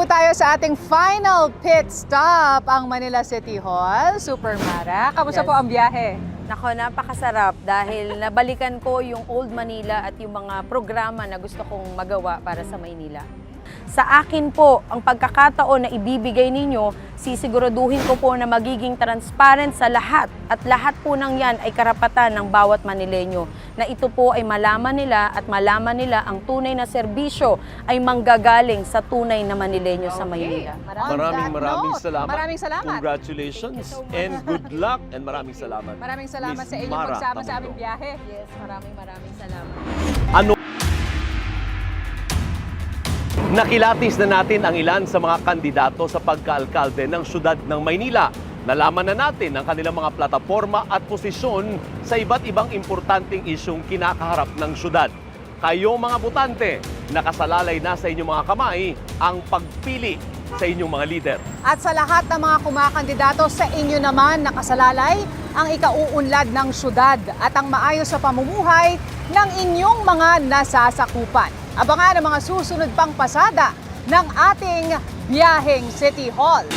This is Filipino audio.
po tayo sa ating final pit stop, ang Manila City Hall. Super Mara, kamusta Yes. po ang biyahe? Nako, napakasarap dahil nabalikan ko yung Old Manila at yung mga programa na gusto kong magawa para sa Maynila. Sa akin po, ang pagkakataon na ibibigay ninyo, sisiguraduhin ko po na magiging transparent sa lahat at lahat po ng yan ay karapatan ng bawat Manileño na ito po ay malaman nila at malaman nila ang tunay na serbisyo ay manggagaling sa tunay na Manileño sa Maynila. Maraming salamat. Maraming salamat. Congratulations and good luck and maraming salamat. Maraming salamat Miss sa inyong Mara pagsama sa aming Tamundo. biyahe. Yes, maraming salamat. Ano? Nakilatis na natin ang ilan sa mga kandidato sa pagkaalkalde ng syudad ng Maynila. Nalaman na natin ang kanilang mga plataforma at posisyon sa iba't ibang importanteng isyong kinakaharap ng syudad. Kayo mga botante, nakasalalay na sa inyong mga kamay ang pagpili sa inyong mga lider. At sa lahat ng mga kumakandidato, sa inyo naman nakasalalay ang ikauunlad ng syudad at ang maayos sa pamumuhay ng inyong mga nasasakupan. Abangan ang mga susunod pang pasada ng ating biyaheng City Hall.